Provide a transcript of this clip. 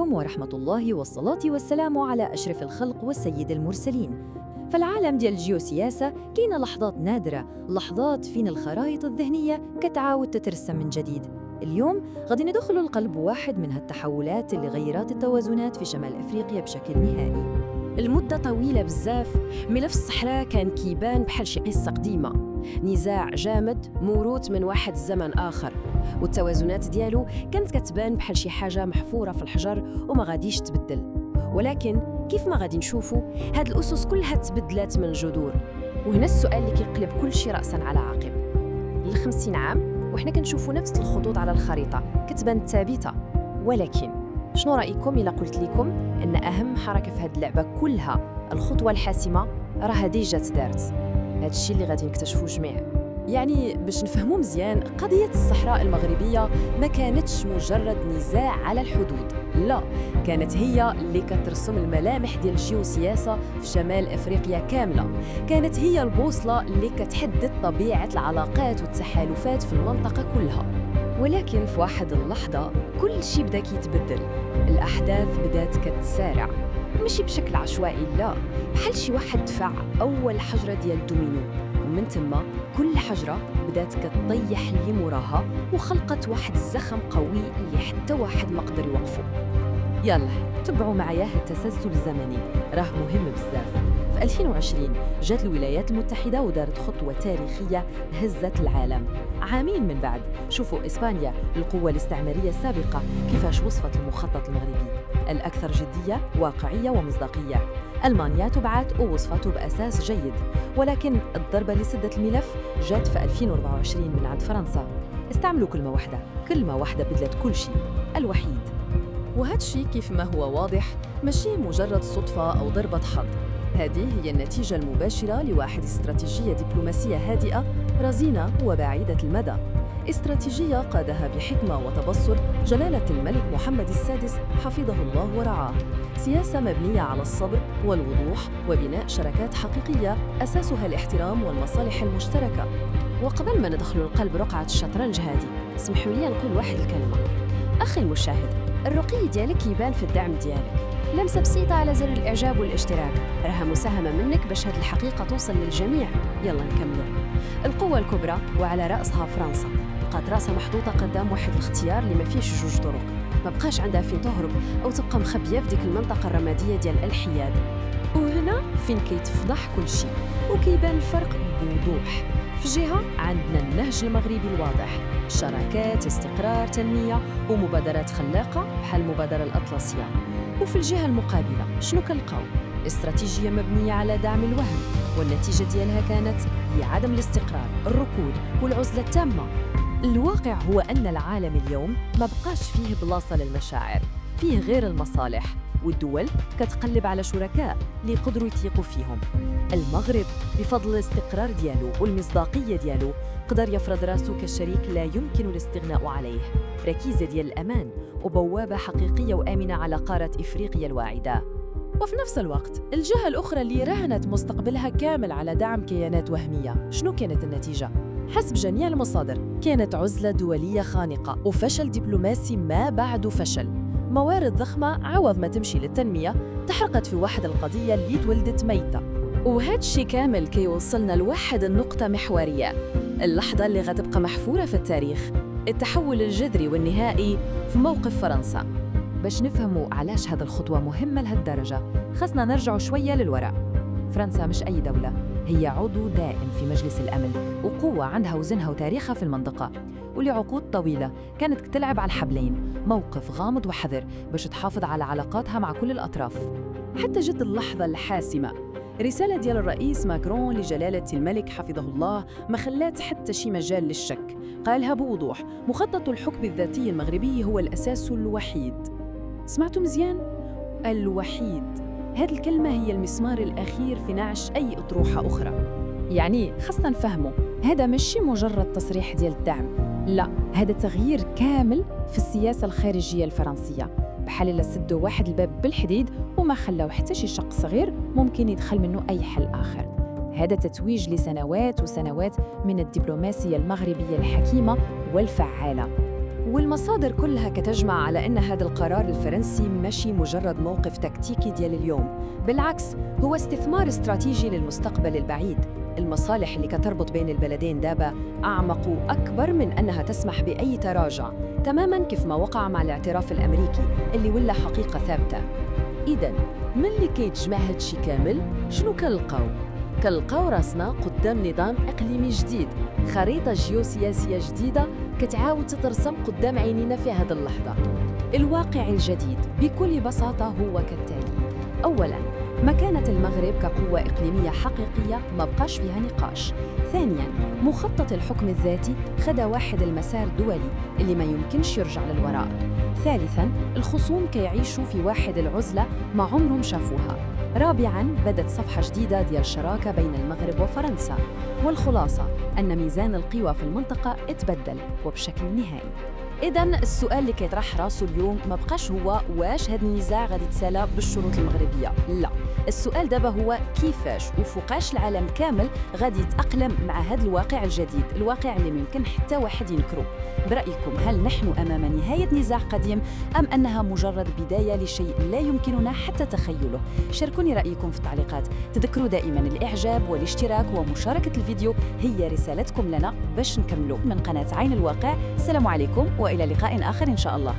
عليكم ورحمة الله والصلاة والسلام على أشرف الخلق والسيد المرسلين. فالعالم ديال الجيوسياسة كاينة لحظات نادرة، لحظات فين الخرائط الذهنية كتعاود تترسم من جديد. اليوم غادي ندخلوا لقلب واحد من هالتحولات اللي غيرت التوازنات في شمال أفريقيا بشكل نهائي. المدة طويلة بزاف، ملف الصحراء كان كيبان بحال شي قصة قديمة، نزاع جامد موروث من واحد الزمن آخر، والتوازنات ديالو كانت كتبان بحال شي حاجة محفورة في الحجر وما غاديش تبدل. ولكن كيف ما غادي نشوفوا هاد الأسس كلها تبدلات من الجذور. وهنا السؤال اللي كيقلب كل شي رأساً على عقب. ل50 عام وحنا كنشوفوا نفس الخطوط على الخريطة كتبان ثابتة، ولكن شنو رأيكم إلا قلت لكم أن أهم حركة في هاد اللعبة كلها، الخطوة الحاسمة، راها ديجا تدارت؟ هاد الشيء اللي غادي نكتشفوه جميع. يعني باش نفهموا مزيان، قضية الصحراء المغربية ما كانتش مجرد نزاع على الحدود، لا، كانت هي اللي كترسم الملامح ديال الجيوسياسة في شمال أفريقيا كاملة. كانت هي البوصلة اللي كتحدد طبيعة العلاقات والتحالفات في المنطقة كلها. ولكن في واحد اللحظة كل شيء بدا كيتبدل. الأحداث بدات كتسارع، ماشي بشكل عشوائي، لا، بحال شي واحد دفع أول حجرة ديال الدومينو، ومن تما كل حجرة بدات كتطيح اللي موراها وخلقت واحد الزخم قوي اللي حتى واحد ما قدر يوقفه. يلا تبعوا معايا هالتسلسل الزمني، راه مهم بزاف. في 2020 جات الولايات المتحدة ودارت خطوة تاريخية هزت العالم. عامين من بعد شوفوا إسبانيا، القوة الاستعمارية السابقة، كيفاش وصفت المخطط المغربي الأكثر جدية، واقعية ومصداقية. ألمانيا تبعت ووصفته بأساس جيد، ولكن الضربة اللي سدت الملف جات في 2024 من عند فرنسا. استعملوا كلمة واحدة بدلت كل شيء: الوحيد. وهذا الشيء كيف ما هو واضح ماشي مجرد صدفة أو ضربة حظ، هذه هي النتيجة المباشرة لواحد استراتيجية دبلوماسية هادئة رزينة وبعيدة المدى. استراتيجية قادها بحكمة وتبصر جلالة الملك محمد السادس حفظه الله ورعاه. سياسة مبنية على الصبر والوضوح وبناء شراكات حقيقية أساسها الاحترام والمصالح المشتركة. وقبل ما ندخل لقلب رقعة الشطرنج هذه، اسمحوا لي نقول واحد الكلمة. أخي المشاهد، الرقي ديالك يبان في الدعم ديالك، لمسة بسيطة على زر الإعجاب والاشتراك راها مساهمة منك باش هاد الحقيقة توصل للجميع. يلا نكملوا. القوة الكبرى وعلى رأسها فرنسا بقات راسها محطوطة قدام واحد الاختيار اللي ما فيش جوج طرق، ما بقاش عندها فين تهرب أو تبقى مخبية في ديك المنطقة الرمادية ديال الحياد. وهنا فين كيتفضح كل شيء وكيبان الفرق بوضوح. في جهة عندنا النهج المغربي الواضح، شراكات، استقرار، تنمية ومبادرات خلاقة بحال المبادرة الأطلسية. وفي الجهة المقابلة شنو كنلقاو؟ استراتيجية مبنية على دعم الوهم، والنتيجة ديالها كانت هي عدم الاستقرار، الركود والعزلة التامة. الواقع هو أن العالم اليوم ما بقاش فيه بلاصة للمشاعر، فيه غير المصالح، والدول كتقلب على شركاء اللي يقدروا يثيقوا فيهم. المغرب بفضل الاستقرار ديالو والمصداقية ديالو قدر يفرض راسه كشريك لا يمكن الاستغناء عليه، ركيزة ديال الأمان وبوابة حقيقية وآمنة على قارة إفريقيا الواعدة. وفي نفس الوقت الجهة الأخرى اللي رهنت مستقبلها كامل على دعم كيانات وهمية، شنو كانت النتيجة؟ حسب جميع المصادر كانت عزلة دولية خانقة وفشل دبلوماسي ما بعده فشل. موارد ضخمة عوض ما تمشي للتنمية تحرقت في واحد القضية اللي تولدت ميتة. وهذا الشيء كامل كيوصلنا لواحد النقطة محورية، اللحظة اللي غتبقى محفورة في التاريخ، التحول الجذري والنهائي في موقف فرنسا. باش نفهموا علاش هذه الخطوة مهمة لهالدرجة خاصنا نرجعوا شوية للوراء. فرنسا مش أي دولة، هي عضو دائم في مجلس الأمن وقوة عندها وزنها وتاريخها في المنطقة، ولعقود طويلة كانت تلعب على الحبلين، موقف غامض وحذر باش تحافظ على علاقاتها مع كل الأطراف. حتى جت اللحظة الحاسمة، رسالة ديال الرئيس ماكرون لجلالة الملك حفظه الله ما خلات حتى شي مجال للشك، قالها بوضوح: مخطط الحكم الذاتي المغربي هو الأساس الوحيد. سمعتوا مزيان؟ الوحيد. هذه الكلمة هي المسمار الأخير في نعش أي أطروحة أخرى. يعني خصنا نفهمه، هذا ماشي مجرد تصريح ديال الدعم، لا، هذا تغيير كامل في السياسة الخارجية الفرنسية، بحال إلا سدوا واحد الباب بالحديد وما خلاو حتى شي شق صغير ممكن يدخل منه أي حل آخر. هذا تتويج لسنوات وسنوات من الدبلوماسية المغربية الحكيمة والفعالة. والمصادر كلها كتجمع على أن هذا القرار الفرنسي ماشي مجرد موقف تكتيكي ديال اليوم، بالعكس هو استثمار استراتيجي للمستقبل البعيد. المصالح اللي كتربط بين البلدين دابا أعمق وأكبر من أنها تسمح بأي تراجع، تماماً كيف ما وقع مع الاعتراف الأمريكي اللي ولا حقيقة ثابتة. إذن ملي كيتجمع هادشي كامل شنو كنلقاو راسنا قدام نظام إقليمي جديد، خريطة جيوسياسية جديدة كتعاود تترسم قدام عينينا في هذه اللحظة. الواقع الجديد بكل بساطة هو كالتالي: أولاً، مكانة المغرب كقوة إقليمية حقيقية ما بقاش فيها نقاش. ثانياً، مخطط الحكم الذاتي خدا واحد المسار دولي اللي ما يمكنش يرجع للوراء. ثالثاً، الخصوم كيعيشوا في واحد العزلة ما عمرهم شافوها. رابعاً، بدت صفحة جديدة ديال الشراكة بين المغرب وفرنسا. والخلاصة أن ميزان القوى في المنطقة اتبدل وبشكل نهائي. إذن السؤال اللي كيطرح راسو اليوم ما بقاش هو واش هذا النزاع غادي يتسالى بالشروط المغربية، لا، السؤال دابا هو كيفاش وفوقاش العالم كامل غادي يتأقلم مع هذا الواقع الجديد، الواقع اللي ممكن حتى واحد ينكره. برأيكم هل نحن أمام نهاية نزاع قديم أم أنها مجرد بداية لشيء لا يمكننا حتى تخيله؟ شاركوني رأيكم في التعليقات. تذكروا دائما الإعجاب والاشتراك ومشاركة الفيديو هي رسالتكم لنا باش نكملوا. من قناة عين الواقع، السلام عليكم وإلى لقاء آخر إن شاء الله.